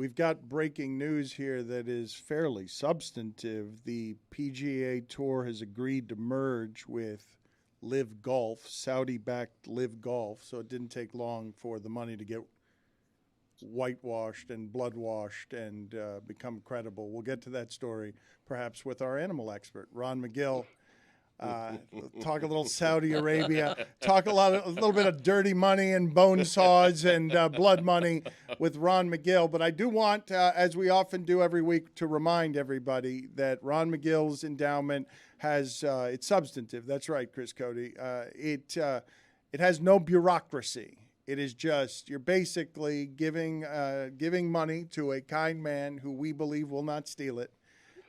we've got breaking news here that is fairly substantive. The PGA Tour has agreed to merge with LIV Golf, Saudi-backed LIV Golf, so it didn't take long for the money to get whitewashed and blood-washed and become credible. We'll get to that story perhaps with our animal expert, Ron McGill. Talk a little Saudi Arabia, talk a little bit of dirty money and bone saws and blood money with Ron McGill. But I do want, as we often do every week, to remind everybody that Ron McGill's endowment has it's substantive. That's right, Chris Cody. It has no bureaucracy. It is just you're basically giving money to a kind man who we believe will not steal it.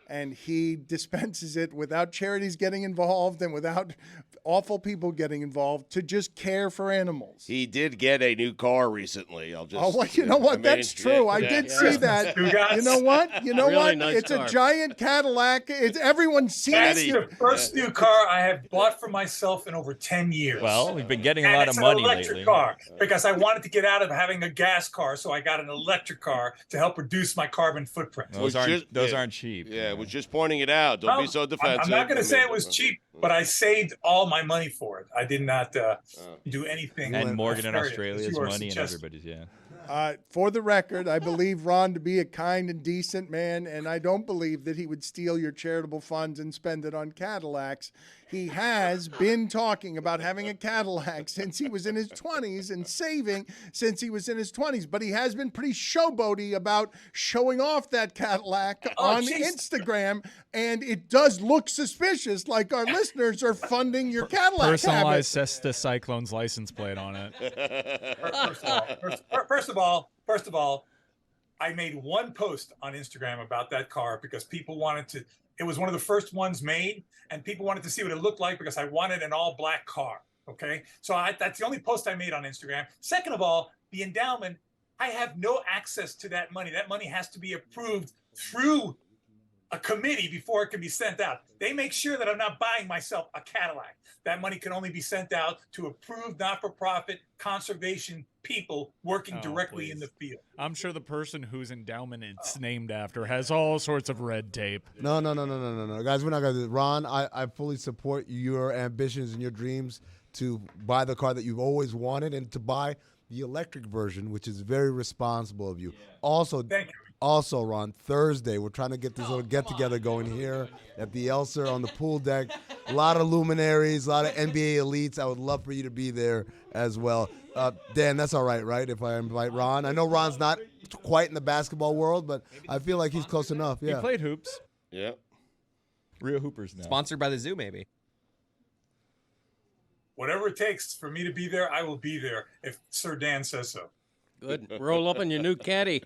And he dispenses it without charities getting involved and without awful people getting involved to just care for animals. He did get a new car recently. I'll just. Oh, well, you know what? That's true. Yeah, I did see that. Stugotz. You know what? You know Really what? nice It's car. a giant Cadillac. Everyone's seen That's it. the first new car I have bought for myself in over 10 years. Well, we've been getting a And lot it's of an money electric lately. car because I wanted to get out of having a gas car, so I got an electric car to help reduce my carbon footprint. Those aren't cheap. Yeah, we're just pointing it out. Don't be so defensive. I'm not going to say it was cheap, but I saved all my money for it. I did not do anything. And Morgan in nefarious, Australia's as you are money and suggesting. everybody's, yeah. For the record, I believe Ron to be a kind and decent man, and I don't believe that he would steal your charitable funds and spend it on Cadillacs. He has been talking about having a Cadillac since he was in his 20s and saving since he was in his 20s, but he has been pretty showboaty about showing off that Cadillac on Instagram, and it does look suspicious, like our listeners are funding your Cadillac Personalized habit. Cesta Cyclone's license plate on it. First of all, I made one post on Instagram about that car because people wanted to. It was one of the first ones made, and people wanted to see what it looked like because I wanted an all-black car. Okay, so that's the only post I made on Instagram. Second of all, the endowment, I have no access to that money. That money has to be approved through a committee before it can be sent out. They make sure that I'm not buying myself a Cadillac. That money can only be sent out to approved not-for-profit conservation people working directly in the field. I'm sure the person whose endowment it's named after has all sorts of red tape. No. Guys, we're not going to do it. Ron, I fully support your ambitions and your dreams to buy the car that you've always wanted and to buy the electric version, which is very responsible of you. Also, Thank you. Also, Ron, Thursday, we're trying to get this little get-together going here at the Elser on the pool deck. A lot of luminaries, a lot of NBA elites. I would love for you to be there as well. Dan, that's all right, right, if I invite Ron? I know Ron's not quite in the basketball world, but I feel like he's close enough. Yeah. He played hoops. Yeah. Real hoopers now. Sponsored by the zoo, maybe. Whatever it takes for me to be there, I will be there if Sir Dan says so. Good. Roll up in your new caddy.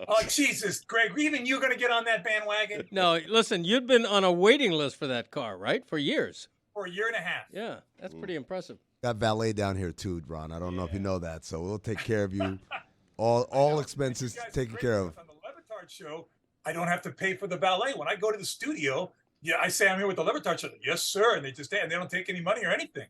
Oh, Jesus, Greg, even you going to get on that bandwagon? No, listen, you'd been on a waiting list for that car, right? For years. For a year and a half. Yeah, that's pretty impressive. Got valet down here, too, Ron. I don't know if you know that, so we'll take care of you. All expenses taken care of. On the LeBatard Show, I don't have to pay for the valet. When I go to the studio, I say I'm here with the LeBatard Show. Yes, sir. And they just stay, and they don't take any money or anything.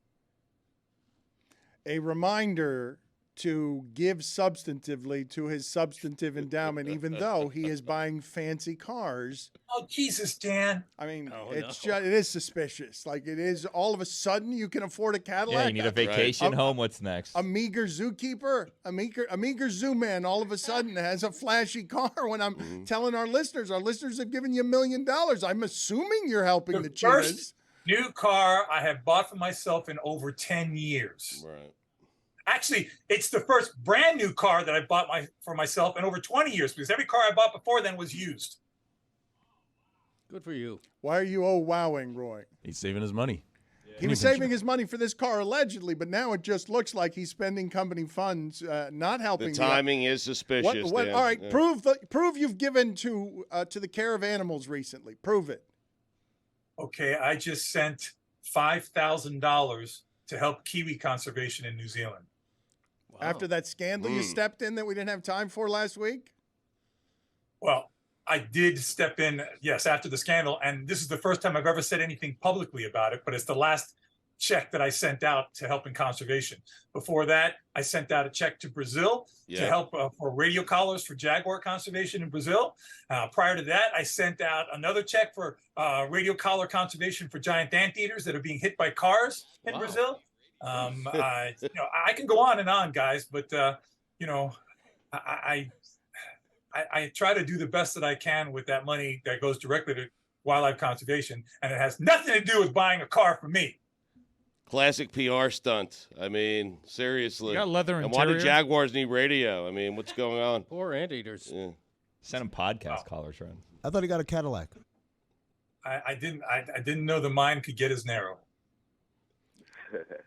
A reminder to give substantively to his substantive endowment, even though he is buying fancy cars. Oh, Jesus, Dan. I mean, it is suspicious. Like, it is all of a sudden you can afford a Cadillac. Yeah, you need a vacation home. What's next? A meager zookeeper, a meager zoo man all of a sudden has a flashy car when I'm telling our listeners have given you $1 million. I'm assuming you're helping the cheetahs. First new car I have bought for myself in over 10 years. Right. Actually, it's the first brand new car that I bought for myself in over 20 years because every car I bought before then was used. Good for you. Why are you wowing, Roy? He's saving his money. He was saving his money for this car allegedly, but now it just looks like he's spending company funds, not helping. The timing is suspicious. What, Dan. all right, Yeah. prove you've given to the care of animals recently. Prove it. Okay, I just sent $5,000 to help kiwi conservation in New Zealand. Wow. After that scandal you stepped in that we didn't have time for last week? Well, I did step in, yes, after the scandal, and this is the first time I've ever said anything publicly about it, but it's the last check that I sent out to help in conservation. Before that, I sent out a check to Brazil to help for radio collars for jaguar conservation in Brazil. Prior to that, I sent out another check for radio collar conservation for giant anteaters that are being hit by cars in Brazil. I can go on and on, guys, but I try to do the best that I can with that money that goes directly to wildlife conservation, and it has nothing to do with buying a car for me. Classic PR stunt. I mean, seriously. You got leather and interior. why do Jaguars need radio? I mean, what's going on? Poor anteaters. Yeah. Send him podcast collars, Ron. I thought he got a Cadillac. I didn't know the mind could get as narrow.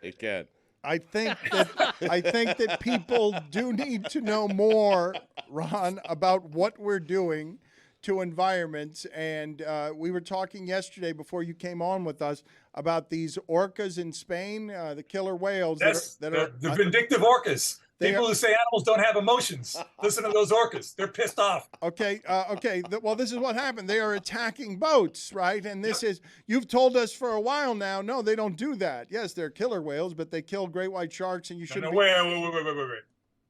It can. I think that people do need to know more, Ron, about what we're doing to environments. And we were talking yesterday before you came on with us about these orcas in Spain, the killer whales. Yes, that are the vindictive orcas. People who say animals don't have emotions. Listen to those orcas. They're pissed off. Okay. Well, this is what happened. They are attacking boats, right? And this is, you've told us for a while now, no, they don't do that. Yes, they're killer whales, but they kill great white sharks, and you shouldn't. Wait.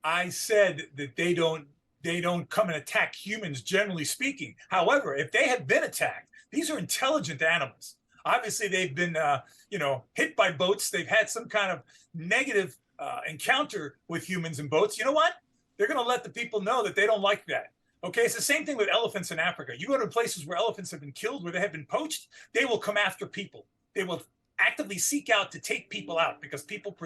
I said that they don't come and attack humans, generally speaking. However, if they had been attacked, these are intelligent animals. Obviously, they've been, hit by boats. They've had some kind of negative encounter with humans and boats. You know what? They're going to let the people know that they don't like that. Okay, it's the same thing with elephants in Africa. You go to places where elephants have been killed, where they have been poached, they will come after people. They will actively seek out to take people out because people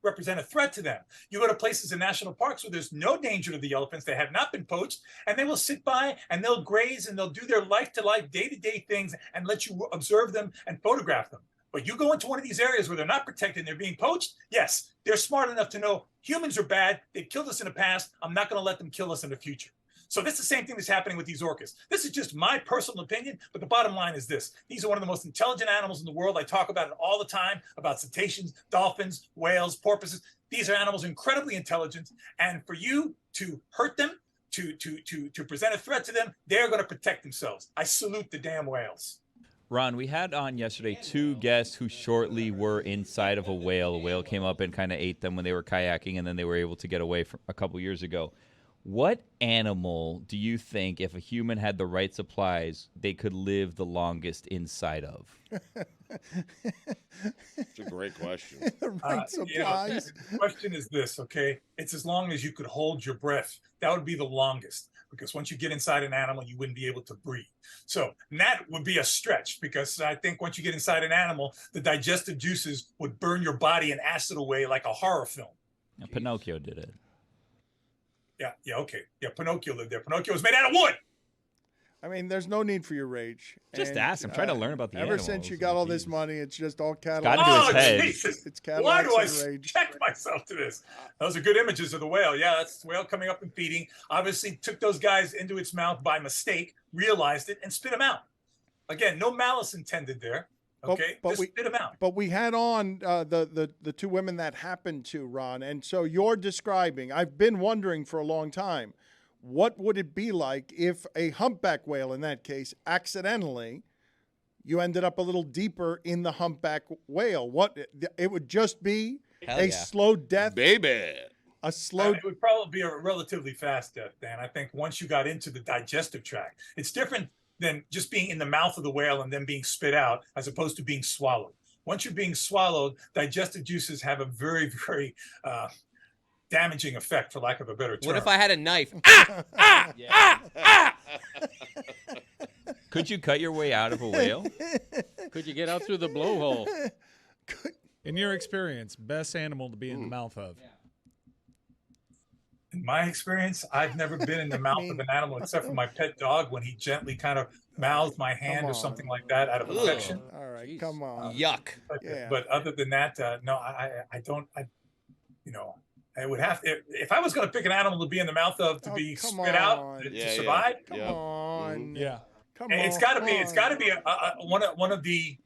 represent a threat to them. You go to places in national parks where there's no danger to the elephants, they have not been poached, and they will sit by and they'll graze and they'll do their life-to-life, day-to-day things and let you observe them and photograph them. But you go into one of these areas where they're not protected and they're being poached, yes, they're smart enough to know humans are bad, they've killed us in the past, I'm not going to let them kill us in the future. So this is the same thing that's happening with these orcas. This is just my personal opinion, but the bottom line is this. These are one of the most intelligent animals in the world. I talk about it all the time, about cetaceans, dolphins, whales, porpoises. These are animals incredibly intelligent, and for you to hurt them, to present a threat to them, they're going to protect themselves. I salute the damn whales. Ron, we had on yesterday 2 guests who shortly were inside of a whale. A whale came up and kind of ate them when they were kayaking, and then they were able to get away from a couple years ago. What animal do you think, if a human had the right supplies, they could live the longest inside of? It's a great question. The right supplies. The question is this, okay? It's as long as you could hold your breath. That would be the longest, because once you get inside an animal, you wouldn't be able to breathe. So that would be a stretch, because I think once you get inside an animal, the digestive juices would burn your body and acid away like a horror film. Now, Pinocchio did it. Yeah, okay. Yeah, Pinocchio lived there. Pinocchio was made out of wood. I mean, there's no need for your rage. Just ask. I'm trying to learn about the Ever animals. since you got all this money, it's just all got Cadillacs. into his head. Jesus. It's Why Cadillacs do I and rage. subject myself to this? Those are good images of the whale. Yeah, that's the whale coming up and feeding. Obviously took those guys into its mouth by mistake, realized it, and spit them out. Again, no malice intended there. Okay, but just we spit them out. But we had on the 2 women that happened to, Ron, and so you're describing. I've been wondering for a long time, what would it be like if a humpback whale, in that case, accidentally, you ended up a little deeper in the humpback whale? What it would just be slow death, Baby. a slow. It would probably be a relatively fast death, Dan. I think once you got into the digestive tract, it's different than just being in the mouth of the whale and then being spit out, as opposed to being swallowed. Once you're being swallowed, digestive juices have a very, very damaging effect, for lack of a better term. What if I had a knife? Could you cut your way out of a whale? Could you get out through the blowhole? In your experience, best animal to be in the mouth of? In my experience, I've never been in the mouth of an animal except for my pet dog, when he gently kind of mouthed my hand or something like that out of affection. All right, Jeez. come on. Yuck. Yeah. But other than that, no, I don't. I would have to, if I was going to pick an animal to be in the mouth of, to be come spit out on. to Yeah, survive. Come Yeah. on. Yeah. Come on. It's got to be one of the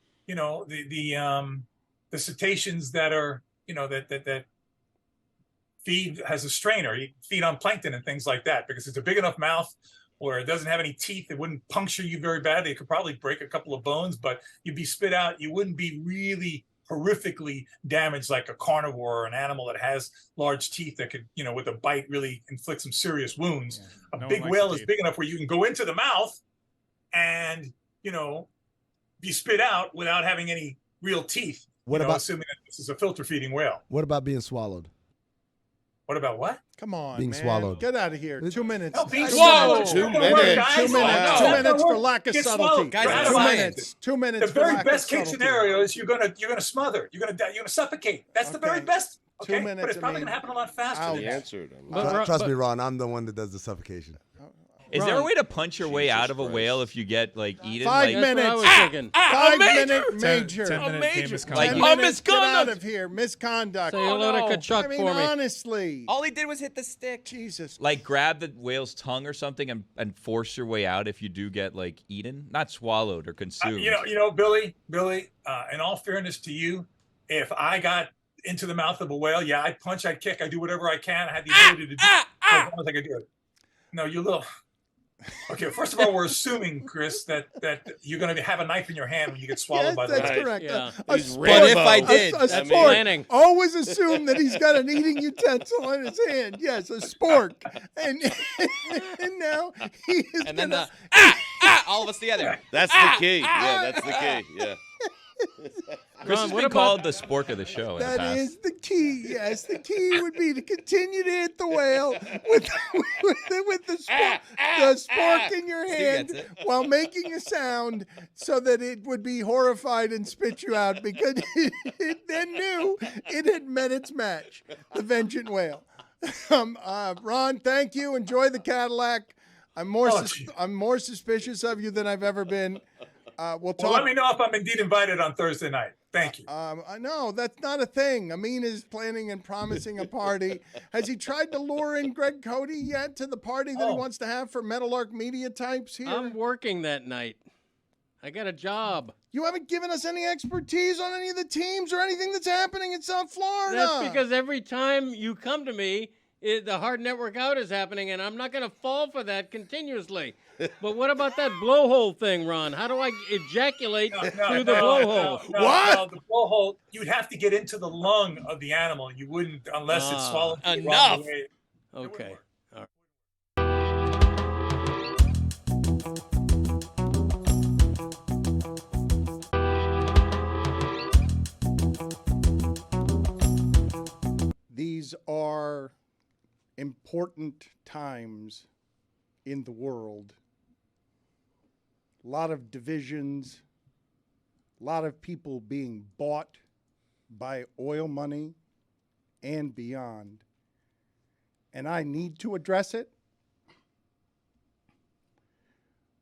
the cetaceans that are that feed has a strainer, feed on plankton and things like that, because it's a big enough mouth where it doesn't have any teeth. It wouldn't puncture you very badly. It could probably break a couple of bones, but you'd be spit out. You wouldn't be really horrifically damaged, like a carnivore or an animal that has large teeth that could, with a bite really inflict some serious wounds. Yeah. A big whale is big enough where you can go into the mouth and, be spit out without having any real teeth. What about assuming that this is a filter feeding whale? what about being swallowed? What about what? Come on, Being man. swallowed. Get out of here. 2 minutes. No, being Whoa! swallowed. 2 It's not gonna work, minutes. guys. 2 minutes. Wow. 2 minutes for lack of Get subtlety. swallowed. Guys, You're out it's of 2 fine. line. minutes. 2 minutes. The for very lack best of case subtlety. scenario is you're gonna smother. You're gonna suffocate. That's the very Okay. best. 2 Okay, minutes, but it's probably Amin. gonna happen a lot faster. Ouch. than He that. answered. But- Trust but- me, Ron. I'm the one that does the suffocation. Is there a Ron. way to punch your way Jesus out of a Christ. whale if you get eaten? 5 That's what I was minutes. thinking. 5 minute 10 major. 10-minute game Like, misconduct. 10 Oh, minutes. Get out misconduct. of here. Misconduct. Say hello to no. Kachuk I mean, for me. honestly. All he did was hit the stick. Jesus. Like grab the whale's tongue or something and force your way out if you do get eaten, not swallowed or consumed. Billy. In all fairness to you, if I got into the mouth of a whale, yeah, I'd punch, I'd kick, I'd do whatever I can. I had the ability to do it as long as I could do it. No, you little. Okay, first of all, we're assuming, Chris, that you're going to have a knife in your hand when you get swallowed Yes, by the that's whale. correct. Yeah. A He's sport. But if I Rambo. did, A That's sport. planning. Always assume that he's got an eating utensil in his hand. Yes, a spork. And now he is and then gonna, all of us together. That's the key. Yeah, that's the key. Yeah. Chris Ron, has what been about- called the spork of the show in the that past. is the key. Yes, the key would be to continue to hit the whale with the spork in your hand gets it. while making a sound so that it would be horrified and spit you out because it then knew it had met its match, the vengeant whale. Ron, thank you. Enjoy the Cadillac. I'm more suspicious of you than I've ever been. We'll talk. Well, let me know if I'm indeed invited on Thursday night. Thank you. I know that's not a thing. Amin is planning and promising a party. Has he tried to lure in Greg Cody yet to the party that he wants to have for Meadowlark Media types here? I'm working that night. I got a job. You haven't given us any expertise on any of the teams or anything that's happening in South Florida. That's because every time you come to me, the hard network out is happening, and I'm not going to fall for that continuously. But what about that blowhole thing, Ron? How do I ejaculate through the blowhole? No, the blowhole, you'd have to get into the lung of the animal. You wouldn't unless it's swallowed. the wrong Enough. way. Okay. All right. These are important times in the world. A lot of divisions, a lot of people being bought by oil money and beyond. And I need to address it,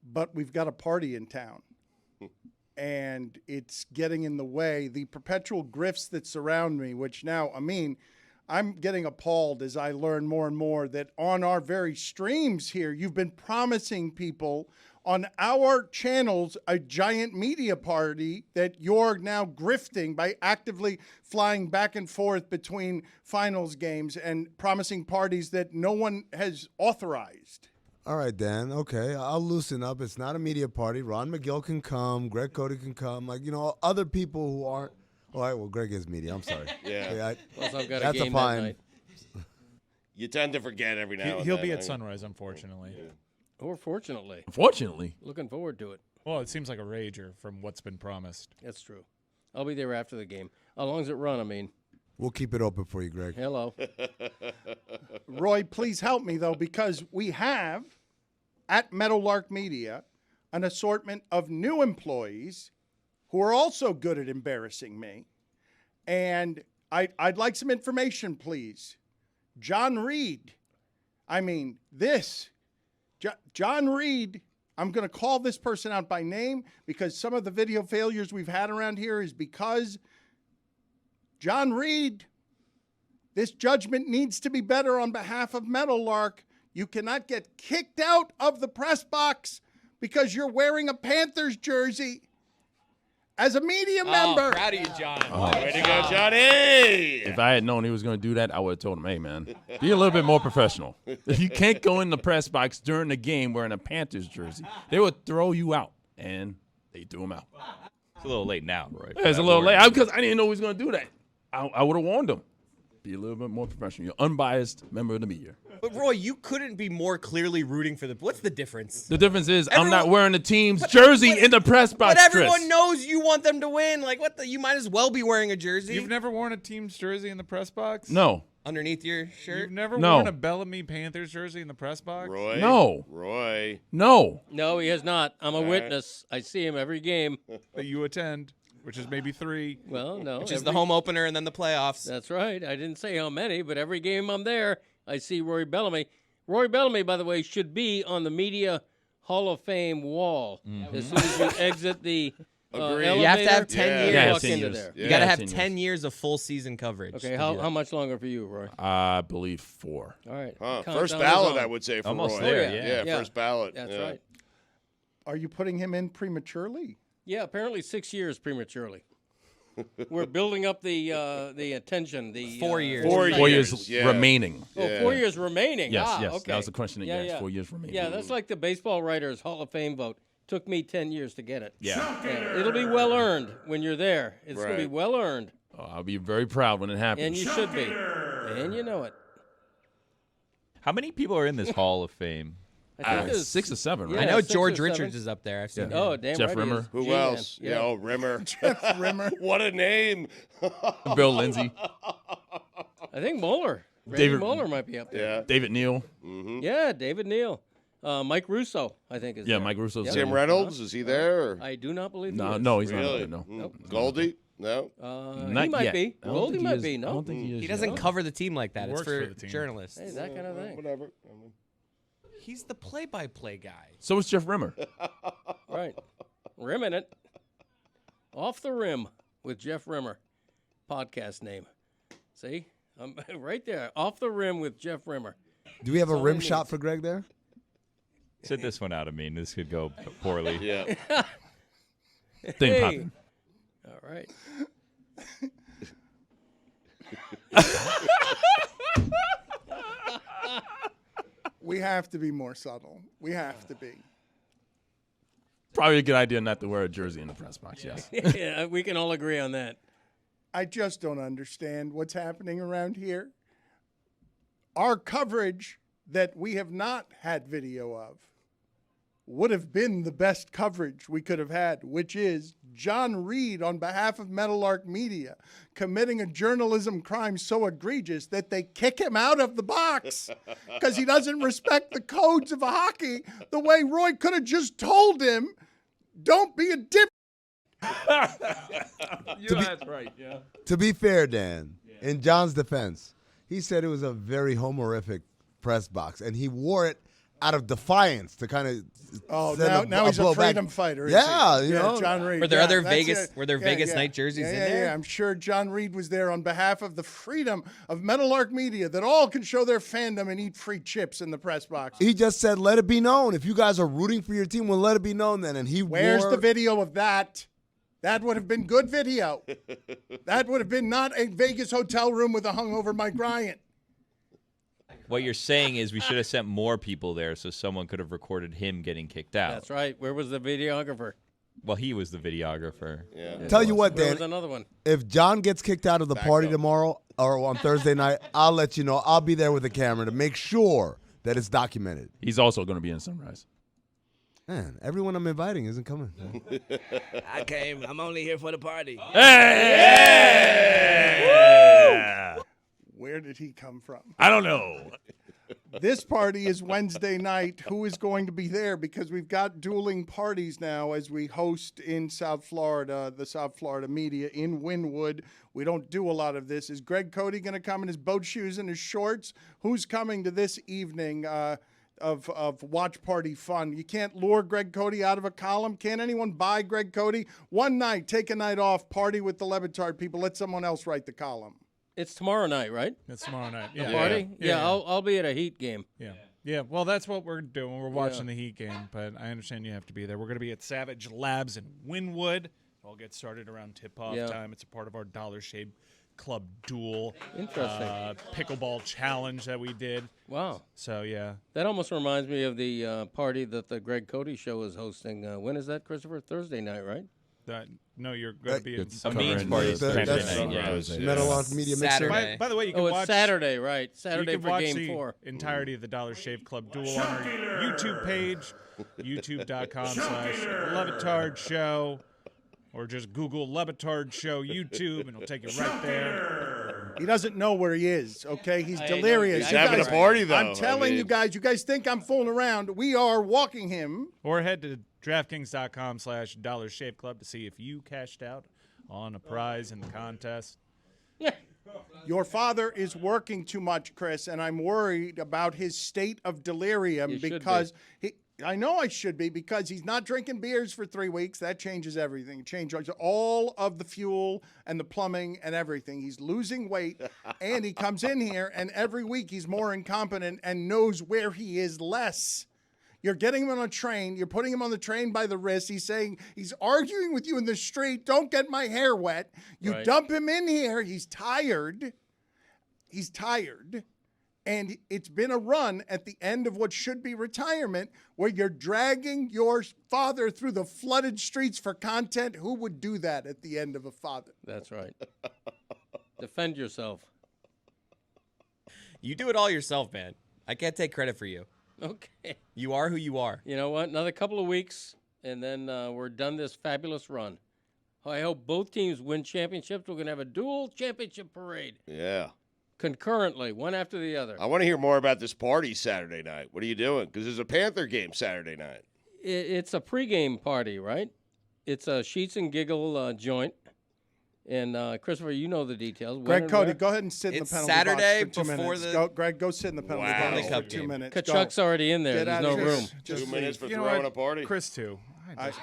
but we've got a party in town. And it's getting in the way. The perpetual grifts that surround me, which now, I'm getting appalled as I learn more and more that on our very streams here, you've been promising people on our channels a giant media party that you're now grifting by actively flying back and forth between finals games and promising parties that no one has authorized. All right, Dan. Okay, I'll loosen up. It's not a media party. Ron McGill can come. Greg Cody can come. Other people who aren't. All right, well, Greg is media. I'm sorry. Yeah. Plus, I've got a That's a game fine. that night. You tend to forget every now and He'll then. be at sunrise, unfortunately. Or fortunately. Unfortunately. Looking forward to it. Well, it seems like a rager from what's been promised. That's true. I'll be there after the game. How long does it run, We'll keep it open for you, Greg. Hello. Roy, please help me, though, because we have at Meadowlark Media an assortment of new employees who are also good at embarrassing me. And I'd like some information, please. John Reed. John Reed, I'm going to call this person out by name because some of the video failures we've had around here is because John Reed, this judgment needs to be better on behalf of Meadowlark. You cannot get kicked out of the press box because you're wearing a Panthers jersey as a media member. Proud of you, John. Way to go, Johnny! If I had known he was going to do that, I would have told him, hey, man, be a little bit more professional. You can't go in the press box during the game wearing a Panthers jersey. They would throw you out, and they threw him out. It's a little late now, Roy. Yeah, it's a little late because I didn't know he was going to do that. I would have warned him. Be a little bit more professional. You're unbiased member of the media. But Roy, you couldn't be more clearly rooting for the. What's the difference? The difference is I'm not wearing the team's jersey in the press box. But everyone knows you want them to win. Like what? You might as well be wearing a jersey. You've never worn a team's jersey in the press box? No. Underneath your shirt. You've never worn a Bellamy Panthers jersey in the press box? Roy? No. Roy? No. No, he has not. I'm a witness. I see him every game. That you attend, which is maybe 3. Well, no. Which is the home opener and then the playoffs. That's right. I didn't say how many, but every game I'm there, I see Roy Bellamy. Roy Bellamy, by the way, should be on the Media Hall of Fame wall as soon as you exit the elevator. You have to have 10 years. Yeah, walk into there. You got to have 10 years of full season coverage. Okay, how much longer for you, Roy? I believe 4. All right. First ballot, I would say, for Almost Roy. there, Yeah, first ballot. That's right. Are you putting him in prematurely? Yeah, apparently 6 years prematurely. We're building up the attention. The 4 years. 4 years remaining. Oh, 4 years remaining. Yes, ah, yes. Okay. That was the question that you asked. 4 years remaining. Yeah, that's like the Baseball Writers Hall of Fame vote. Took me 10 years to get it. Yeah. It'll be well earned when you're there. It's going to be Right. well earned. Oh, I'll be very proud when it happens. And you should be. And you know it. How many people are in this Hall of Fame? I think there's 6 or 7, right? I know 6 or George 7. Richards is up there. I've seen him. Oh, damn Jeff right he Rimmer. is. Who G-Man. else? Yeah. Oh, Rimmer. Jeff Rimmer. What a name. Bill Lindsay. I think Moeller. Randy David- Moeller might be up there. Yeah. David Neal. Yeah, David Neal. Mike Russo, I think, is Yeah, there. Mike Russo's Yep. Tim Reynolds, is he there? Or? I do not believe he No, is. no, he's Really? not. No. Goldie? No. He Not might yet. be. I don't Goldie think he might is. be, no? I don't think he is. He yet. doesn't cover the team like that. It's Works for for the team. journalists. Hey, that kind of thing. Whatever. He's the play-by-play guy. So is Jeff Rimmer. Right. Rimming it. Off the Rim with Jeff Rimmer. Podcast name. See? I'm right there. Off the Rim with Jeff Rimmer. Do we have a all rim he shot needs. for Greg there? Sit this one out. I mean, this could go poorly. Yeah. Thing Hey. popping. All right. We have to be more subtle. We have to be. Probably a good idea not to wear a jersey in the press box, yes. Yeah, we can all agree on that. I just don't understand what's happening around here. Our coverage that we have not had video of would have been the best coverage we could have had, which is John Reed on behalf of Meadowlark Media committing a journalism crime so egregious that they kick him out of the box because he doesn't respect the codes of hockey the way Roy could have just told him, don't be a dip. That's right, yeah. To be fair, Dan, in John's defense, he said it was a very homorific press box, and he wore it out of defiance to kind of. Oh, now he's a freedom fighter. Yeah, is he? you know. John Reed. Were there Yeah, other that's Vegas? it. Were there Vegas night jerseys in there? Yeah, I'm sure John Reed was there on behalf of the freedom of Meadowlark Media that all can show their fandom and eat free chips in the press box. He just said, "Let it be known. If you guys are rooting for your team, well, let it be known then." And he Where's wore. the video of that? That would have been good video. That would have been not a Vegas hotel room with a hungover Mike Bryant. What you're saying is we should have sent more people there so someone could have recorded him getting kicked out. That's right. Where was the videographer? Well, he was the videographer. Yeah. Tell you what, Where Dan. was another one? If John gets kicked out of the party up. tomorrow or on Thursday night, I'll let you know. I'll be there with the camera to make sure that it's documented. He's also going to be in Sunrise. Man, everyone I'm inviting isn't coming. I came. I'm only here for the party. Hey! Where did he come from? I don't know. This party is Wednesday night. Who is going to be there? Because we've got dueling parties now as we host in South Florida, the South Florida media in Wynwood. We don't do a lot of this. Is Greg Cody going to come in his boat shoes and his shorts? Who's coming to this evening of watch party fun? You can't lure Greg Cody out of a column. Can't anyone buy Greg Cody? One night, take a night off, party with the Le Batard people. Let someone else write the column. It's tomorrow night, right? It's tomorrow night. The Yeah. party? Yeah. I'll be at a Heat game. Yeah. Yeah. Well, that's what we're doing. We're watching the Heat game, but I understand you have to be there. We're going to be at Savage Labs in Wynwood. We'll get started around tip-off time. It's a part of our Dollar Shave Club duel. Interesting. Pickleball challenge that we did. Wow. So, yeah. That almost reminds me of the party that the Greg Cody Show is hosting. When is that, Christopher? Thursday night, right? No, you're going to be in it's Amin's party is Thursday night. Metal Arc Media Mixer. Saturday. By the way, you can Oh, watch it's Saturday, right? Saturday you can for watch Game the 4. entirety of the Dollar Shave Club Duel on our YouTube page, youtube.com/LeBatard Show, or just Google LeBatard Show YouTube, and it'll take you right there. He doesn't know where he is, okay? He's I know. delirious. He's You having guys- a party, though. I'm telling I you mean- guys think I'm fooling around. We are walking him. Or head to DraftKings.com/Dollar Shave Club to see if you cashed out on a prize in the contest. Your father is working too much, Chris, and I'm worried about his state of delirium You should because I know I should be because he's not drinking beers for 3 weeks. That changes everything. It changes all of the fuel and the plumbing and everything. He's losing weight, and he comes in here, and every week he's more incompetent and knows where he is less. You're getting him on a train. You're putting him on the train by the wrist. He's saying, he's arguing with you in the street. Don't get my hair wet. You Right. dump him in here. He's tired. He's tired. And it's been a run at the end of what should be retirement where you're dragging your father through the flooded streets for content. Who would do that at the end of a father? That's right. Defend yourself. You do it all yourself, man. I can't take credit for you. Okay. You are who you are. You know what? Another couple of weeks, and then we're done this fabulous run. I hope both teams win championships. We're going to have a dual championship parade Yeah. concurrently, one after the other. I want to hear more about this party Saturday night. What are you doing? Because there's a Panther game Saturday night. It's a pregame party, right? It's a Sheets and Giggle joint. And Christopher, you know the details. When Greg and Cody, where? go ahead and sit in the It's penalty Saturday box for 2 before minutes. the- Greg, go sit in the penalty Wow. box Stanley for Cup 2 game. minutes. Kachuk's already in there. Get There's out no of here. room. 2 minutes for You know throwing what? a party. Chris, too.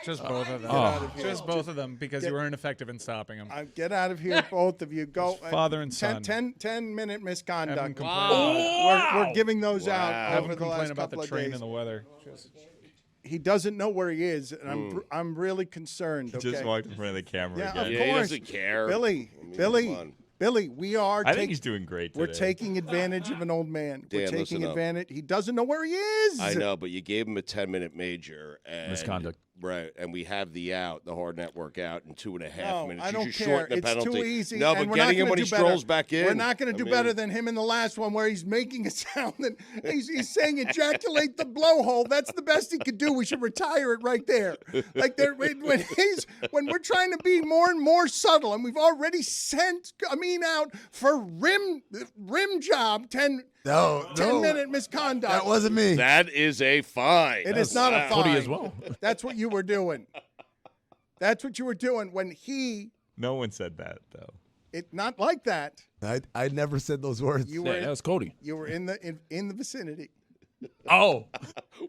Just both of them. out of here. Just both of them because you were ineffective in stopping them. Get out of here, both of you. Go. Father and son. 10-minute misconduct. Haven't complained We're giving those Wow. out Have over them the last complain about couple the of train days. and the weather. He doesn't know where he is, and I'm really concerned. Okay? Just walked in front of the camera Yeah, again. of Yeah, course. he doesn't care. Billy, I mean, Billy, come on. Billy, we are. I think he's doing great today. We're taking advantage of an old man. We're Dan, taking listen up. advantage. He doesn't know where he is. I know, but you gave him a 10-minute major. And, Misconduct. Right, and we have the hard network out in 2.5 No, minutes. I You don't should care. shorten the It's penalty. too easy. No, and but we're not getting him gonna when he do better. strolls back in. We're not going to do I better mean- than him in the last one where he's making a sound that he's saying ejaculate the blowhole. That's the best he could do. We should retire it right there. Like when we're trying to be more and more subtle, and we've already sent Amin out for rim job 10-minute misconduct. That wasn't me. That is a fine. It is not a Wow. fine. as well. That's what you were doing. That's what you were doing when No one said that, though. not like that. I never said those words. You That were was Cody. you were in the vicinity. Oh.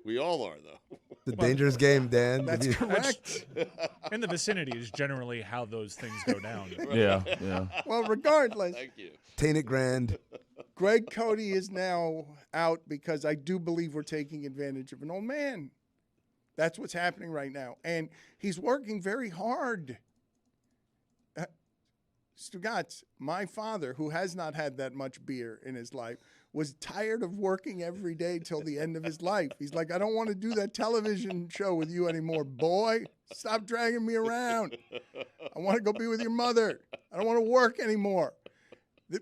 We all are, though. The dangerous game, Dan. That's If you- correct. In the vicinity is generally how those things go down. Yeah, yeah. Well, regardless, Thank you. Tainted Grand. Greg Cody is now out because I do believe we're taking advantage of an old man. That's what's happening right now. And he's working very hard. Stugotz, my father, who has not had that much beer in his life, was tired of working every day till the end of his life. He's like, I don't want to do that television show with you anymore, boy. Stop dragging me around. I want to go be with your mother. I don't want to work anymore.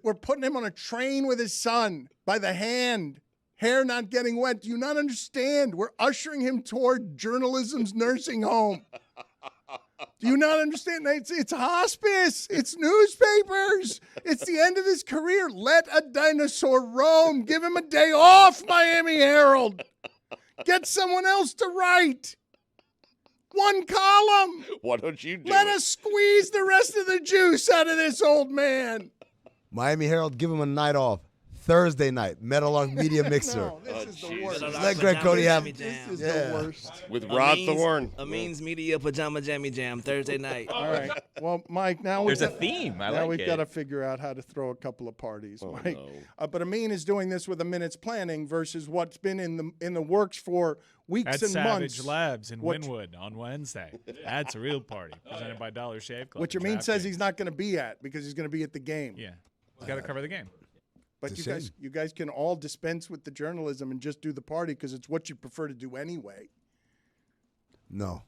We're putting him on a train with his son by the hand, hair not getting wet. Do you not understand? We're ushering him toward journalism's nursing home. Do you not understand? It's hospice. It's newspapers. It's the end of his career. Let a dinosaur roam. Give him a day off, Miami Herald. Get someone else to write. One column. Why don't you do Let it? us squeeze the rest of the juice out of this old man. Miami Herald, give him a night off. Thursday night, Metal Arc Media Mixer. No, this is the worst. Let Greg Cody have it. This is Yeah. the worst. With Rod Thorne. Amin's Media Pajama Jammy Jam Thursday night. All right. Well, Mike, now There's a theme. I now like we've it. got to figure out how to throw a couple of parties, Oh, Mike. no. But Amin is doing this with a minute's planning versus what's been in the works for weeks At and Savage months. Labs in Which- Wynwood on Wednesday. That's a real party presented by Dollar Shave Club. Which and Amin says DraftKings. he's not going to be at because he's going to be at the game. Yeah, he's got to cover the game. But It's a shame. you guys can all dispense with the journalism and just do the party because it's what you prefer to do anyway. No.